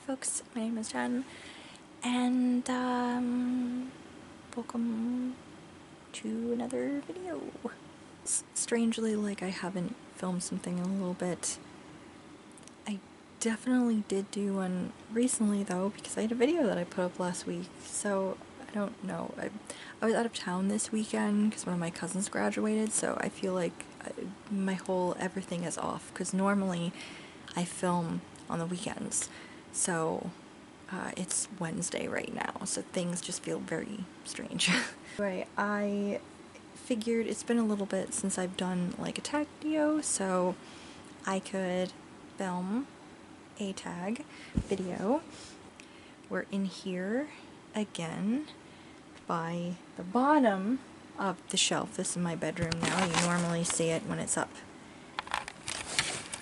folks, my name is Jen, and welcome to another video. Strangely, like, I haven't filmed something in a little bit. I definitely did do one recently though, because I had a video that I put up last week, so I don't know. I was out of town this weekend because one of my cousins graduated, so I feel like my whole everything is off, because normally I film on the weekends. So it's Wednesday right now, so things just feel very strange. Anyway, I figured it's been a little bit since I've done like a tag video, so I could film a tag video. We're in here again by the bottom of the shelf. This is my bedroom now. You normally see it when it's up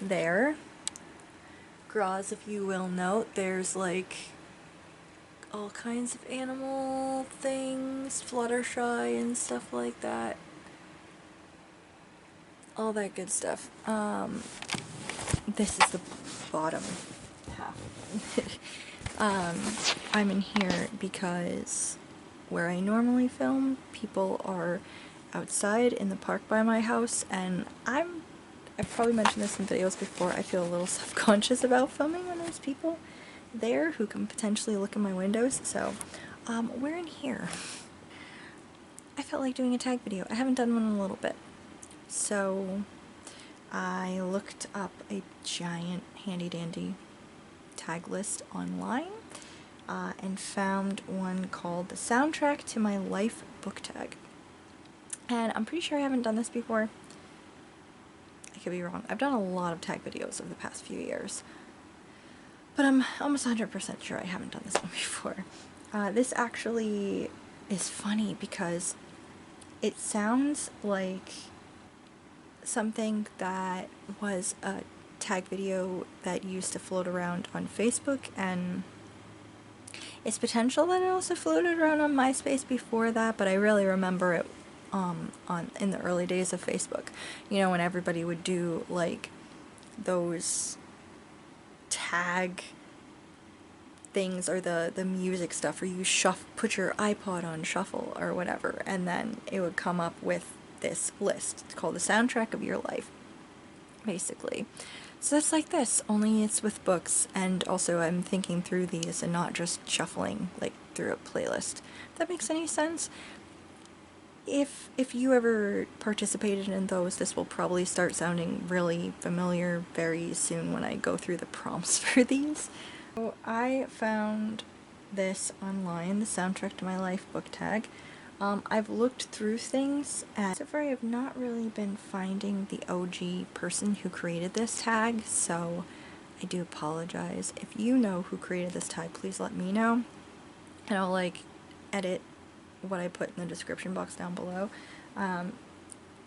there. Graz, if you will note, there's like all kinds of animal things, Fluttershy and stuff like that. All that good stuff. This is the bottom half. I'm in here because where I normally film, people are outside in the park by my house, and I've probably mentioned this in videos before, I feel a little self-conscious about filming when there's people there who can potentially look in my windows, so we're in here. I felt like doing a tag video. I haven't done one in a little bit. So I looked up a giant handy-dandy tag list online and found one called The Soundtrack to My Life book tag. And I'm pretty sure I haven't done this before. I could be wrong. I've done a lot of tag videos over the past few years, but I'm almost 100% sure I haven't done this one before. This actually is funny because it sounds like something that was a tag video that used to float around on Facebook, and it's potential that it also floated around on MySpace before that, but I really remember it in the early days of Facebook. You know, when everybody would do like those tag things, or the music stuff, or you put your iPod on shuffle or whatever, and then it would come up with this list. It's called The Soundtrack of Your Life, basically. So that's like this, only it's with books, and also I'm thinking through these and not just shuffling like through a playlist. If that makes any sense. If you ever participated in those, this will probably start sounding really familiar very soon when I go through the prompts for these. So I found this online, The Soundtrack to My Life book tag. I've looked through things, and so far I have not really been finding the OG person who created this tag, so I do apologize. If you know who created this tag, please let me know, and I'll like edit what I put in the description box down below.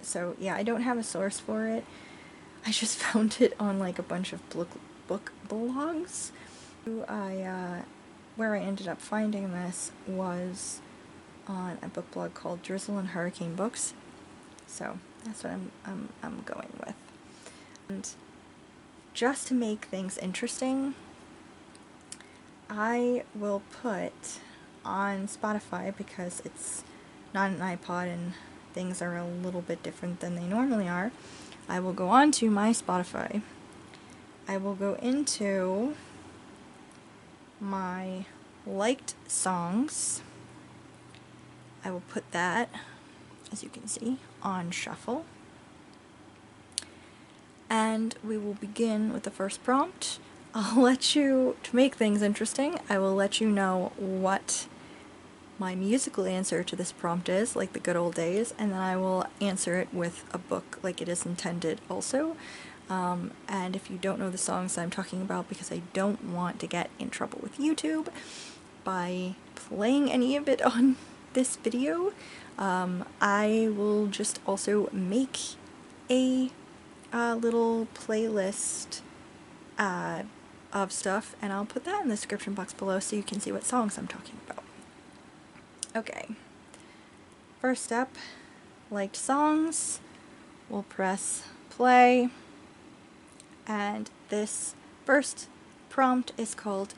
So yeah, I don't have a source for it. I just found it on like a bunch of book blogs. Where I ended up finding this was on a book blog called Drizzle and Hurricane Books. So that's what I'm going with. And just to make things interesting, I will put on Spotify, because it's not an iPod and things are a little bit different than they normally are. I will go on to my Spotify. I will go into my liked songs. I will put that, as you can see, on shuffle. And we will begin with the first prompt. I'll let you, to make things interesting, I will let you know what my musical answer to this prompt is, like the good old days, and then I will answer it with a book like it is intended also. And if you don't know the songs I'm talking about, because I don't want to get in trouble with YouTube by playing any of it on this video, I will just also make a little playlist of stuff, and I'll put that in the description box below so you can see what songs I'm talking about. Okay, first up, liked songs. We'll press play, and this first prompt is called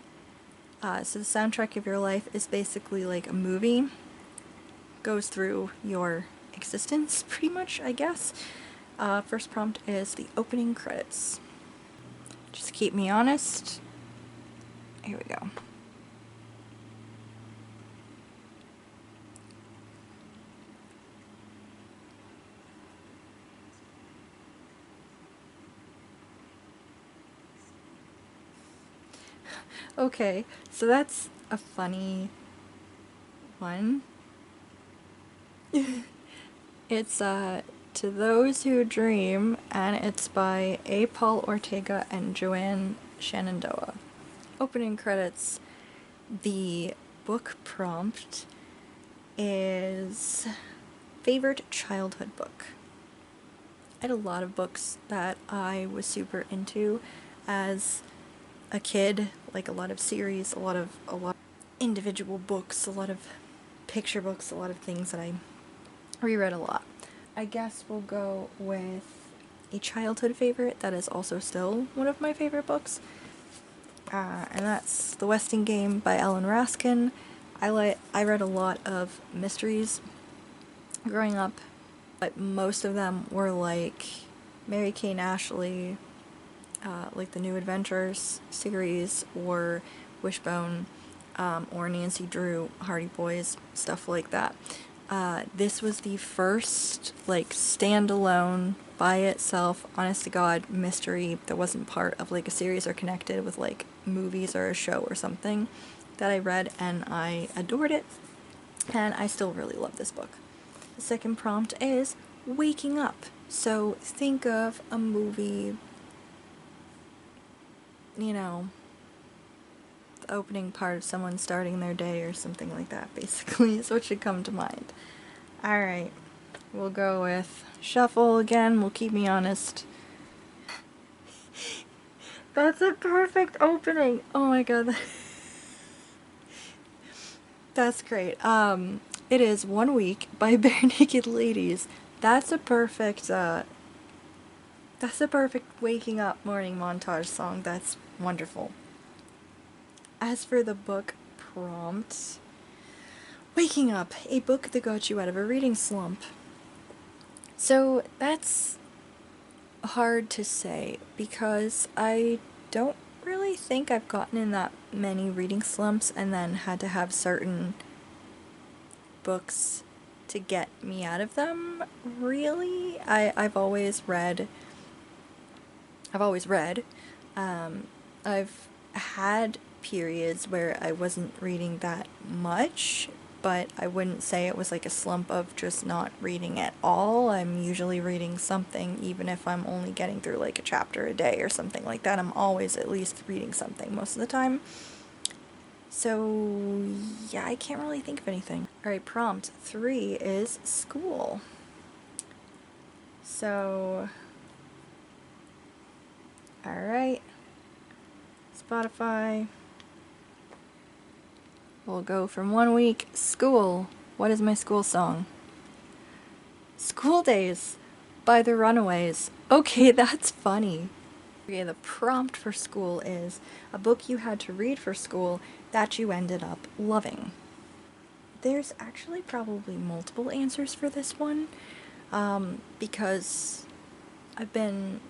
So the soundtrack of your life is basically like a movie, goes through your existence, pretty much, I guess. First prompt is the opening credits. Just keep me honest. Here we go. Okay, so that's a funny one. It's To Those Who Dream, and it's by A. Paul Ortega and Joanne Shenandoah. Opening credits. The book prompt is favorite childhood book. I had a lot of books that I was super into as a kid, like a lot of series, a lot of individual books, a lot of picture books, a lot of things that I reread a lot. I guess we'll go with a childhood favorite that is also still one of my favorite books, and that's The Westing Game by Ellen Raskin. I read a lot of mysteries growing up, but most of them were like Mary Kate and Ashley, like the New Adventures series, or Wishbone, or Nancy Drew, Hardy Boys, stuff like that. This was the first, like, standalone, by itself, honest to God, mystery that wasn't part of, like, a series or connected with, like, movies or a show or something that I read, and I adored it, and I still really love this book. The second prompt is waking up. So think of a movie, you know, the opening part of someone starting their day or something like that, basically, is what should come to mind. Alright, we'll go with shuffle again, will keep me honest. That's a perfect opening! Oh my god. That's great. It is 1 Week by Bare Naked Ladies. That's a perfect waking up morning montage song. That's wonderful. As for the book prompt, waking up, a book that got you out of a reading slump. So that's hard to say because I don't really think I've gotten in that many reading slumps and then had to have certain books to get me out of them, really. I've always read. I've had periods where I wasn't reading that much, but I wouldn't say it was like a slump of just not reading at all. I'm usually reading something, even if I'm only getting through like a chapter a day or something like that. I'm always at least reading something most of the time. So, yeah, I can't really think of anything. Alright, prompt 3 is school. So, alright, Spotify. We'll go from 1 week. School. What is my school song? School Days by the Runaways. Okay, that's funny. Okay, the prompt for school is a book you had to read for school that you ended up loving. There's actually probably multiple answers for this one, because I've been,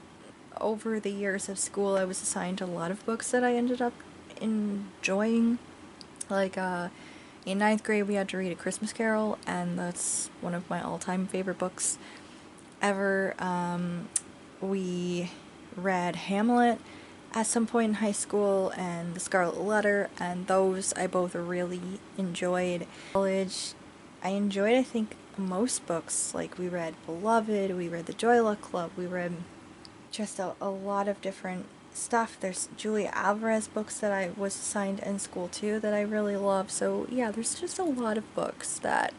over the years of school, I was assigned a lot of books that I ended up enjoying. Like, in 9th grade we had to read A Christmas Carol, and that's one of my all-time favorite books ever. We read Hamlet at some point in high school, and The Scarlet Letter, and those I both really enjoyed. College, I enjoyed, I think, most books. Like, we read Beloved, we read The Joy Luck Club, we read just a lot of different stuff. There's Julia Alvarez books that I was assigned in school too that I really love. So yeah, there's just a lot of books that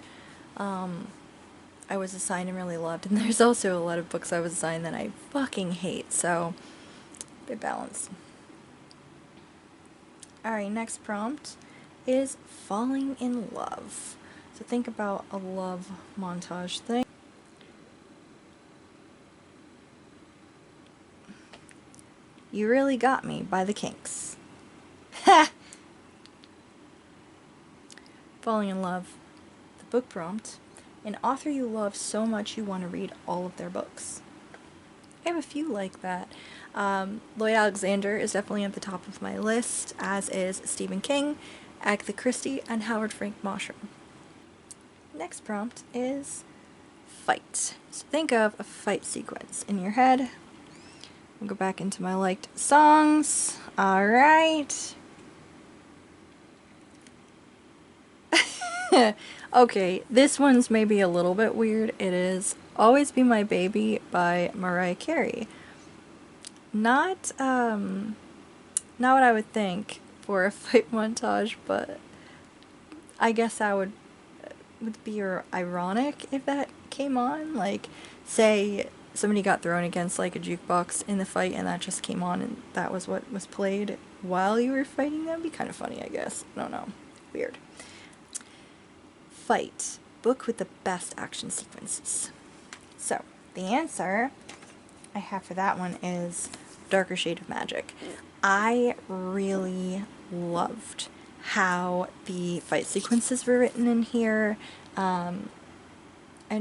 I was assigned and really loved, and there's also a lot of books I was assigned that I fucking hate, so they balance. Alright, next prompt is falling in love. So think about a love montage thing. You Really Got Me by the Kinks. Ha! falling in love. The book prompt: an author you love so much you want to read all of their books. I have a few like that. Lloyd Alexander is definitely at the top of my list, as is Stephen King, Agatha Christie, and Howard Frank Mosham. Next prompt is fight. So think of a fight sequence in your head. I'll go back into my liked songs. Alright. Okay, this one's maybe a little bit weird. It is Always Be My Baby by Mariah Carey. Not what I would think for a fight montage, but I guess that would be ironic if that came on. Like, say somebody got thrown against like a jukebox in the fight and that just came on and that was what was played while you were fighting them. Be kind of funny, I guess. I don't know. Weird. Fight. Book with the best action sequences. So, the answer I have for that one is Darker Shade of Magic. I really loved how the fight sequences were written in here, and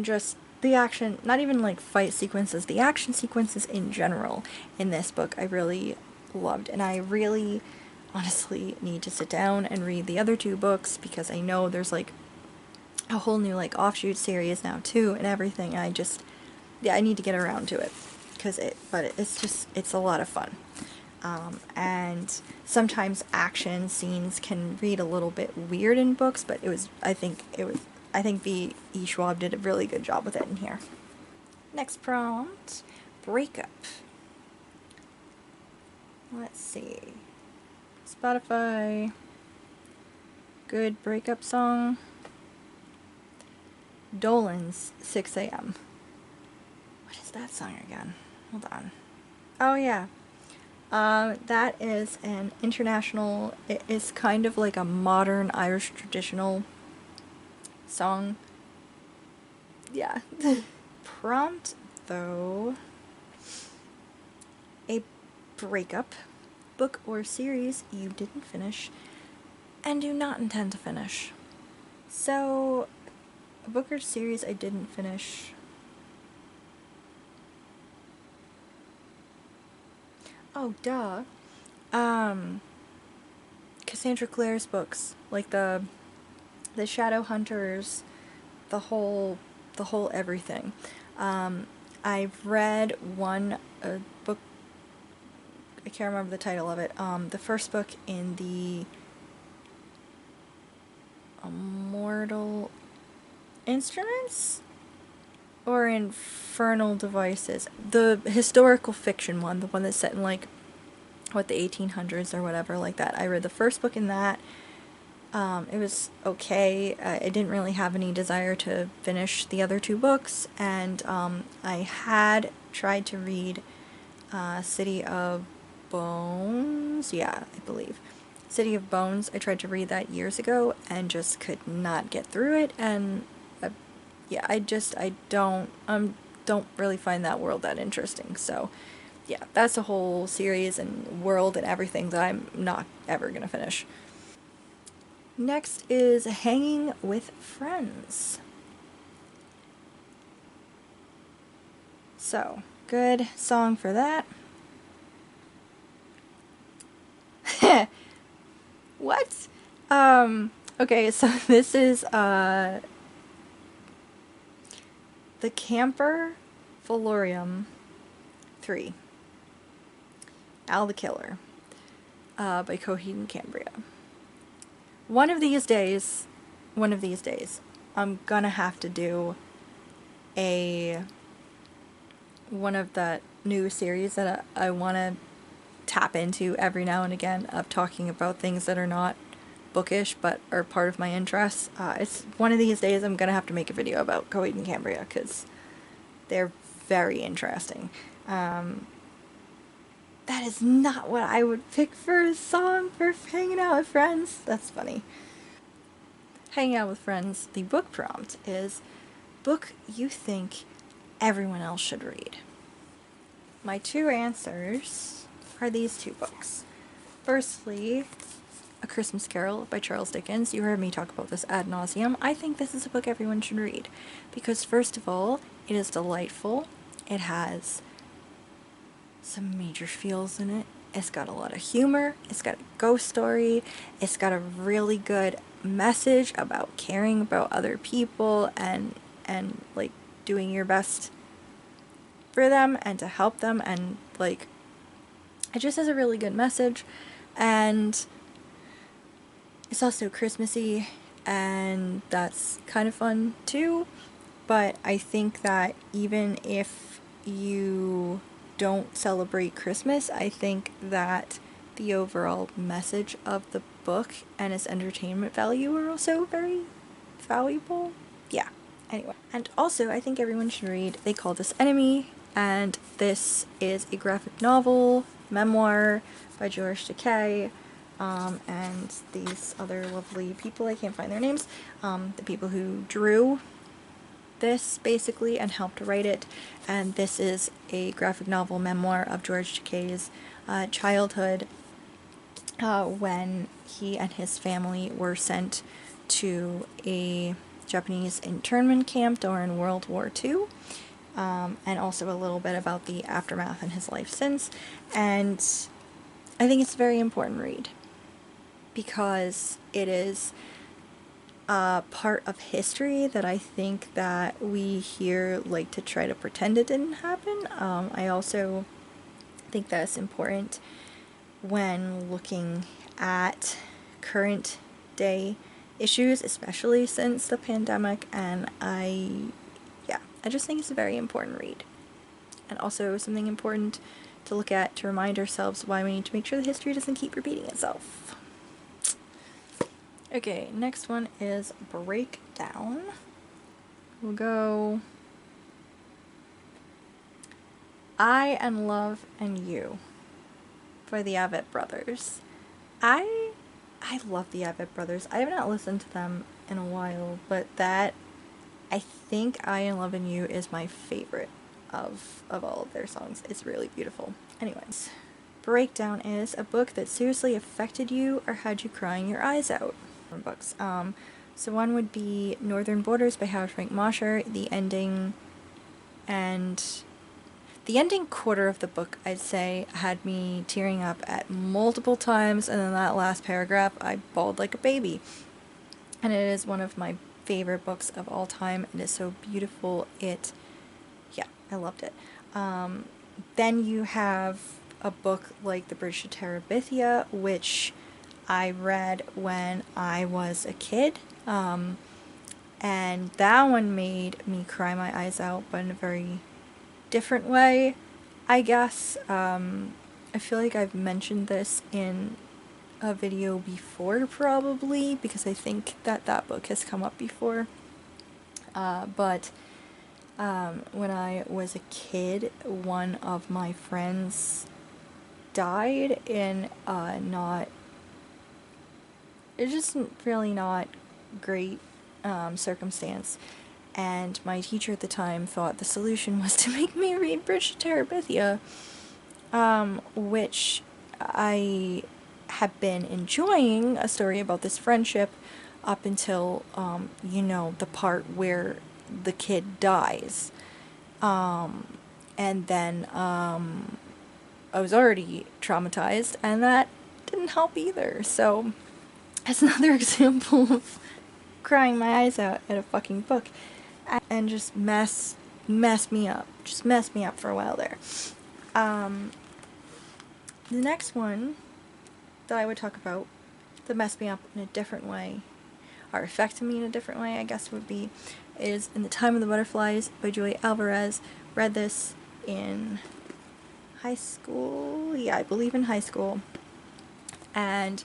just the action, not even like fight sequences, the action sequences in general in this book I really loved, and I really honestly need to sit down and read the other two books because I know there's like a whole new like offshoot series now too and everything. I need to get around to it but it's a lot of fun. And sometimes action scenes can read a little bit weird in books, but I think V. E. Schwab did a really good job with it in here. Next prompt, breakup. Let's see. Spotify. Good breakup song. Dolan's 6 a.m. What is that song again? Hold on. Oh yeah. That is an international, it is kind of like a modern Irish traditional song. Yeah. Prompt, though, a breakup, book or series you didn't finish and do not intend to finish. So, a book or series I didn't finish. Oh, duh. Cassandra Clare's books, like the Shadowhunters, the whole everything. I've read one book, I can't remember the title of it, the first book in the Immortal Instruments? Or Infernal Devices. The historical fiction one, the one that's set in like, what, the 1800s or whatever like that. I read the first book in that. It was okay. I didn't really have any desire to finish the other two books, and I had tried to read City of Bones. Yeah, I believe. City of Bones. I tried to read that years ago and just could not get through it, and yeah, I don't really find that world that interesting. So, yeah, that's a whole series and world and everything that I'm not ever gonna finish. Next is Hanging with Friends. So, good song for that. What? Okay, so this is, The Camper Valorium 3. Al the Killer, by Coheed and Cambria. One of these days, I'm gonna have to do one of the new series that I want to tap into every now and again, of talking about things that are not bookish but are part of my interests. It's one of these days I'm gonna have to make a video about Coheed and Cambria because they're very interesting. That is not what I would pick for a song for hanging out with friends. That's funny. Hanging out with friends, the book prompt is book you think everyone else should read. My two answers are these two books. Firstly, A Christmas Carol by Charles Dickens. You heard me talk about this ad nauseum. I think this is a book everyone should read because, first of all, it is delightful. It has some major feels in it. It's got a lot of humor. It's got a ghost story. It's got a really good message about caring about other people and like doing your best for them and to help them, and like it just has a really good message, and it's also Christmassy, and that's kind of fun too. But I think that even if you don't celebrate Christmas, I think that the overall message of the book and its entertainment value are also very valuable. Yeah. Anyway. And also, I think everyone should read They Called Us Enemy, and this is a graphic novel, memoir by George Takei, and these other lovely people, I can't find their names, the people who drew this basically and helped write it. And this is a graphic novel memoir of George Takei's childhood when he and his family were sent to a Japanese internment camp during World War II, and also a little bit about the aftermath and his life since. And I think it's a very important read because it is a part of history that I think that we here like to try to pretend it didn't happen. I also think that it's important when looking at current day issues, especially since the pandemic, and I just think it's a very important read. And also something important to look at to remind ourselves why we need to make sure the history doesn't keep repeating itself. Okay, next one is Breakdown. We'll go I and Love and You by the Avett Brothers. I love the Avett Brothers. I have not listened to them in a while, but I think I and Love and You is my favorite of all of their songs. It's really beautiful. Anyways, Breakdown is a book that seriously affected you or had you crying your eyes out. Books. So one would be Northern Borders by Howard Frank Mosher. The ending quarter of the book, I'd say, had me tearing up at multiple times, and then that last paragraph, I bawled like a baby. And it is one of my favorite books of all time. It is so beautiful. I loved it. Then you have a book like The Bridge to Terabithia, which I read when I was a kid. And that one made me cry my eyes out, but in a very different way, I guess. I feel like I've mentioned this in a video before, probably, because I think that book has come up before. But when I was a kid, one of my friends died in just really not great circumstance. And my teacher at the time thought the solution was to make me read Bridge to Terabithia, which I have been enjoying, a story about this friendship up until, the part where the kid dies. And then I was already traumatized, and that didn't help either. So that's another example of crying my eyes out at a fucking book. And just mess me up. Just messed me up for a while there. The next one that I would talk about that messed me up in a different way, or affected me in a different way, I guess is In the Time of the Butterflies by Julia Alvarez. Read this in high school. Yeah, I believe in high school. And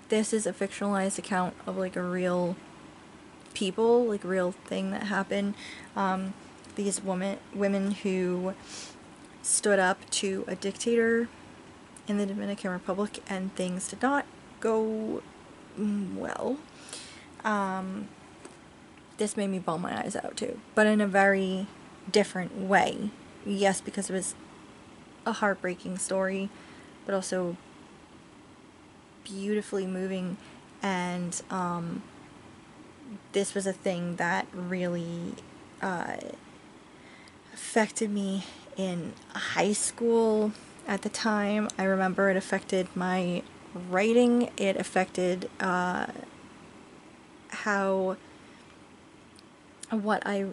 this is a fictionalized account of like a real people, like real thing that happened. These women who stood up to a dictator in the Dominican Republic, and things did not go well. This made me bawl my eyes out too, but in a very different way. Yes, because it was a heartbreaking story, but also beautifully moving, and this was a thing that really affected me in high school at the time. I remember it affected my writing. It affected how what I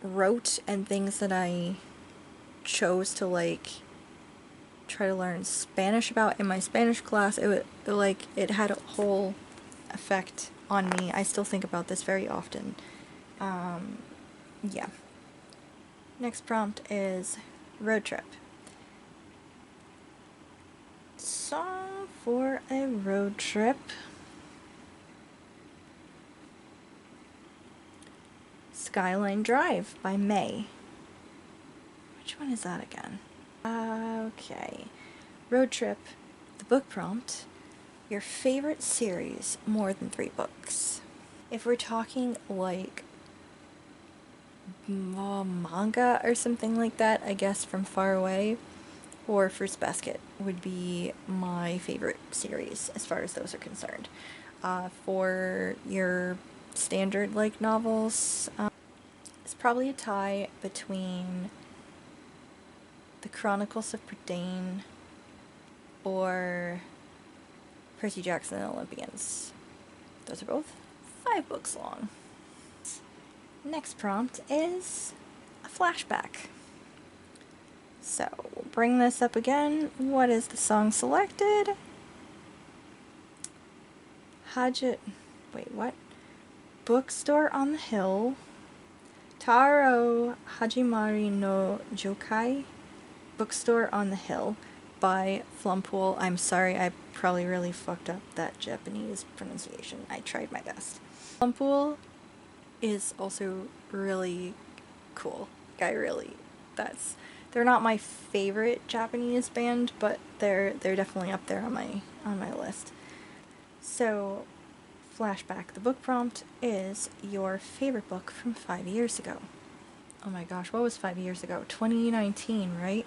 wrote and things that I chose to like try to learn Spanish about in my Spanish class. It had a whole effect on me. I still think about this very often. Yeah. Next prompt is road trip. Song for a road trip. Skyline Drive by May. Which one is that again? Okay. Road trip. The book prompt. Your favorite series, more than 3 books. If we're talking like manga or something like that, I guess From Far Away or Fruits Basket would be my favorite series as far as those are concerned. For your standard like novels, it's probably a tie between The Chronicles of Prydain or Percy Jackson and the Olympians. Those are both 5 books long. Next prompt is a flashback. So, we'll bring this up again. What is the song selected? Wait, what? Bookstore on the Hill. Taro Hajimari no Jokai. Bookstore on the Hill by Flumpool. I'm sorry, I probably really fucked up that Japanese pronunciation. I tried my best. Flumpool is also really cool. They're not my favorite Japanese band, but they're definitely up there on my list. So, flashback. The book prompt is your favorite book from 5 years ago. Oh my gosh, what was 5 years ago? 2019, right?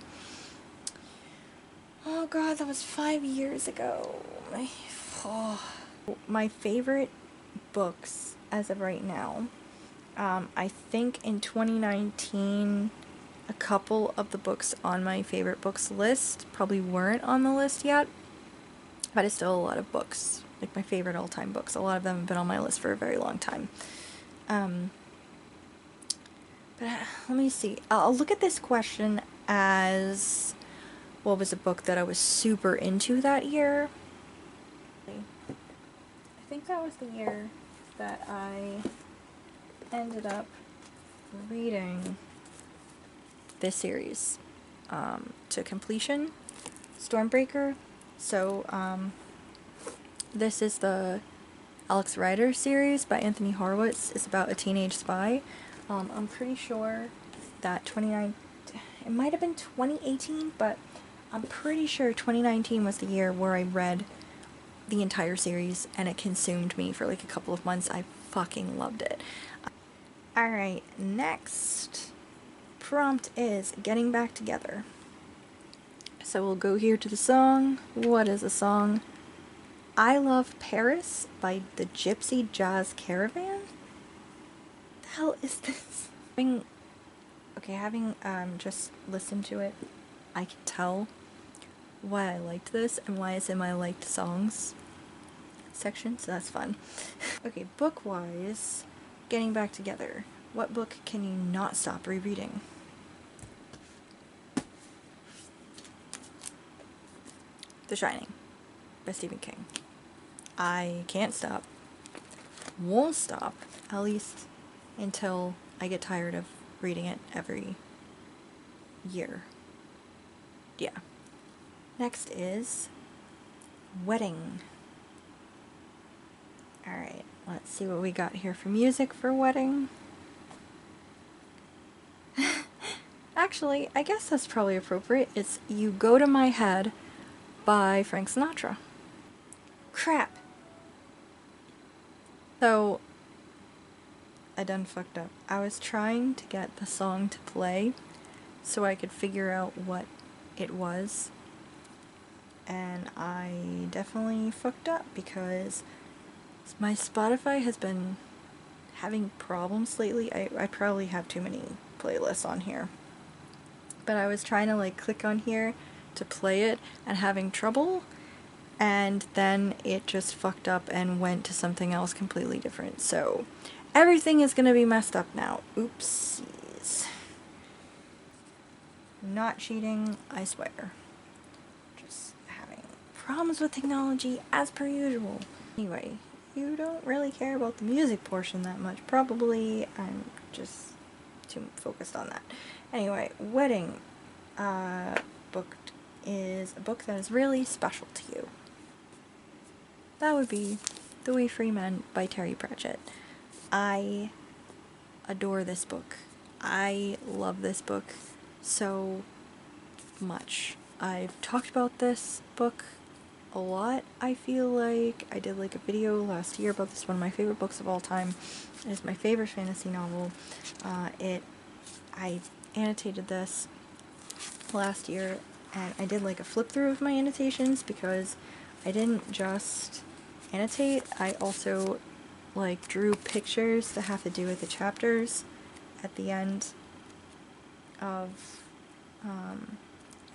Oh god, that was 5 years ago. My favorite books as of right now. I think in 2019, a couple of the books on my favorite books list probably weren't on the list yet, but it's still a lot of books. Like my favorite all-time books. A lot of them have been on my list for a very long time. But let me see. I'll look at this question as what was a book that I was super into that year. I think that was the year that I ended up reading this series to completion, Stormbreaker. So this is the Alex Rider series by Anthony Horowitz. It's about a teenage spy. I'm pretty sure that it might have been 2018, but I'm pretty sure 2019 was the year where I read the entire series and it consumed me for like a couple of months. I fucking loved it. Alright, next prompt is Getting Back Together. So we'll go here to the song. What is the song? I Love Paris by the Gypsy Jazz Caravan? The hell is this? Having just listened to it, I can tell why I liked this and why it's in my liked songs section, so that's fun. Okay, book-wise, Getting Back Together. What book can you not stop rereading? The Shining by Stephen King. I can't stop. Won't stop, at least until I get tired of reading it every year. Yeah. Next is Wedding. Alright, let's see what we got here for music for Wedding. Actually, I guess that's probably appropriate. It's You Go to My Head by Frank Sinatra. Crap. So, I done fucked up. I was trying to get the song to play so I could figure out what it was. and I definitely fucked up because my Spotify has been having problems lately. I probably have too many playlists on here. But I was trying to like click on here to play it and having trouble, and then it just fucked up and went to something else completely different. So everything is gonna be messed up now. Oopsies. Not cheating, I swear. Just having problems with technology as per usual. Anyway, you don't really care about the music portion that much, probably. I'm just too focused on that. Anyway, Wedding book is a book that is really special to you. That would be The We Free Men by Terry Pratchett. I adore this book. I love this book so much. I've talked about this book a lot, I feel like. I did like a video last year about this, one of my favorite books of all time. It is my favorite fantasy novel. I annotated this last year, and I did like a flip through of my annotations because I didn't just annotate, I also like drew pictures that have to do with the chapters at the end of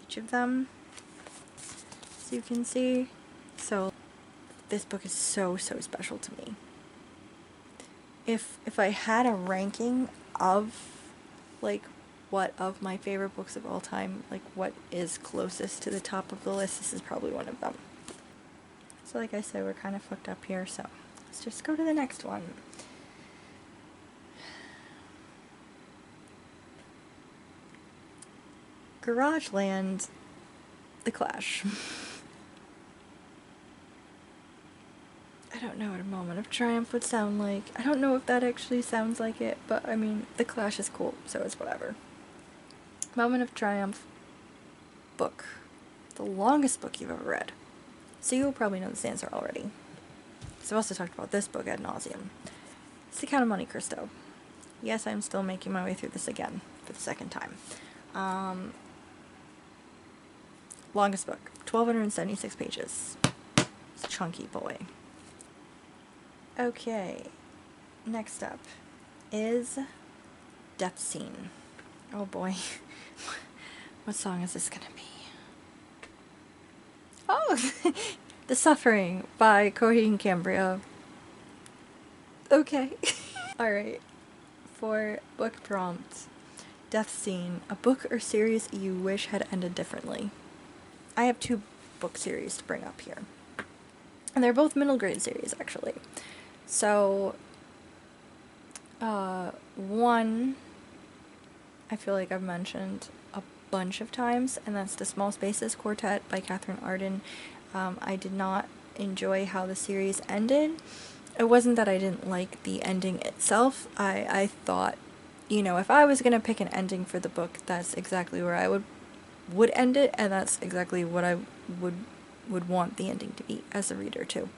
each of them, as you can see. So this book is so special to me. If I had a ranking of like what of my favorite books of all time, like what is closest to the top of the list, this is probably one of them. So like I said, we're kind of fucked up here, so let's just go to the next one. Garageland, The Clash. I don't know what a moment of triumph would sound like. I don't know if that actually sounds like it, but I mean, The Clash is cool, so it's whatever. Moment of triumph book. The longest book you've ever read. So you'll probably know this answer already. So I've also talked about this book ad nauseum. It's The Count of Monte Cristo. Yes, I'm still making my way through this again for the second time. Longest book, 1,276 pages. It's a chunky boy. Okay, next up is Death Scene. Oh boy. What song is this gonna be? Oh! The Suffering by Coheed Cambria. Okay. Alright. For book prompt, Death Scene, a book or series you wish had ended differently. I have two book series to bring up here. And they're both middle grade series, actually. So, one, I feel like I've mentioned a bunch of times, and that's The Small Spaces Quartet by Catherine Arden. I did not enjoy how the series ended. It wasn't that I didn't like the ending itself. I thought, you know, if I was gonna pick an ending for the book, that's exactly where I would end it, and that's exactly what I would want the ending to be as a reader too.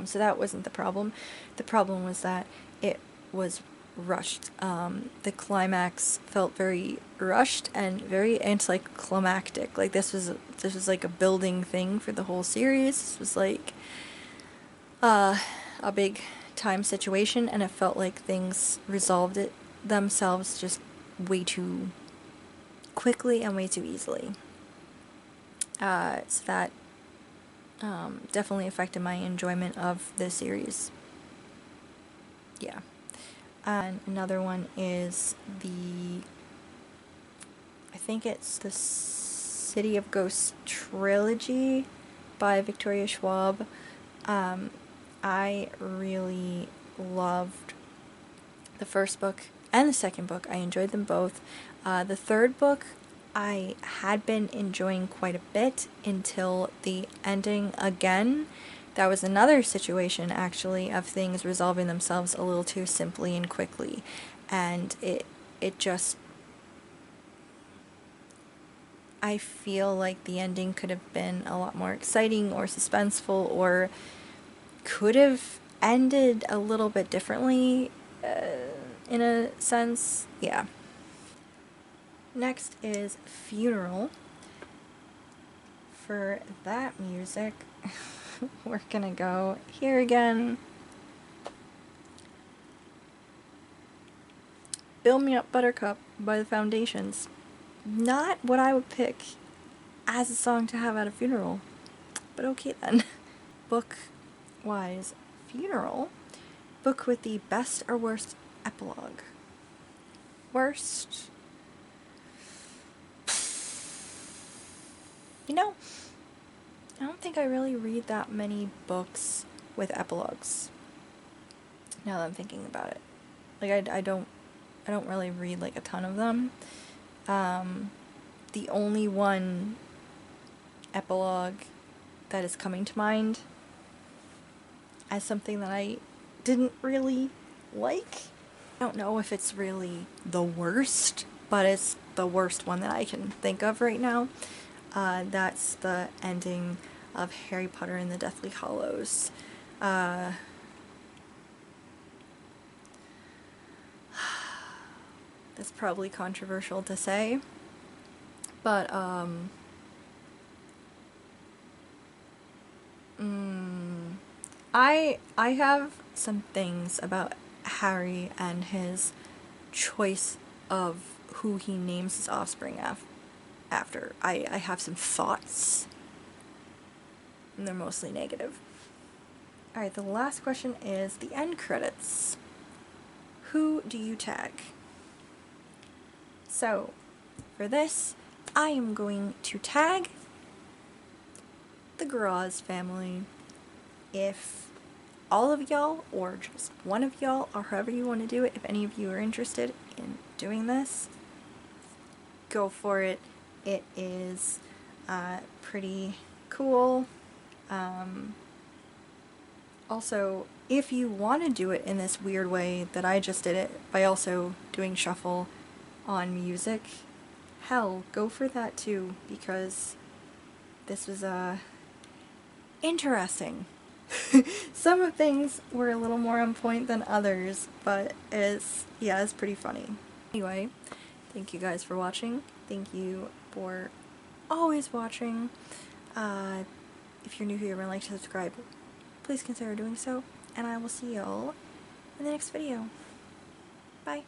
So that wasn't the problem. The problem was that it was rushed. The climax felt very rushed and very anticlimactic. Like this was like a building thing for the whole series. This was like a big time situation, and it felt like things resolved it themselves just way too quickly and way too easily. So that definitely affected my enjoyment of the series. Yeah. And another one is I think it's the City of Ghosts trilogy by Victoria Schwab. I really loved the first book and the second book. I enjoyed them both. The third book I had been enjoying quite a bit until the ending again. That was another situation, actually, of things resolving themselves a little too simply and quickly. And it just... I feel like the ending could have been a lot more exciting or suspenseful, or could have ended a little bit differently, in a sense. Yeah. Next is Funeral for that music, we're gonna go here again. Build Me Up Buttercup by the Foundations. Not what I would pick as a song to have at a funeral, but okay then. Book-wise, funeral. Book with the best or worst epilogue. Worst. You know, I don't think I really read that many books with epilogues. Now that I'm thinking about it. Like, I don't really read, like, a ton of them. The only one epilogue that is coming to mind as something that I didn't really like. I don't know if it's really the worst, but it's the worst one that I can think of right now. That's the ending of Harry Potter and the Deathly Hallows. That's probably controversial to say, but I have some things about Harry and his choice of who he names his offspring after. I have some thoughts, and they're mostly negative. Alright, the last question is the end credits. Who do you tag? So, for this, I am going to tag the Graz family. If all of y'all, or just one of y'all, or however you want to do it, if any of you are interested in doing this, go for it. It is pretty cool. Also, if you want to do it in this weird way that I just did it, by also doing shuffle on music, hell, go for that too, because this was interesting. Some of things were a little more on point than others, but it's pretty funny. Anyway, thank you guys for watching. Thank you for always watching. If you're new here and would like to subscribe, please consider doing so, and I will see y'all in the next video. Bye.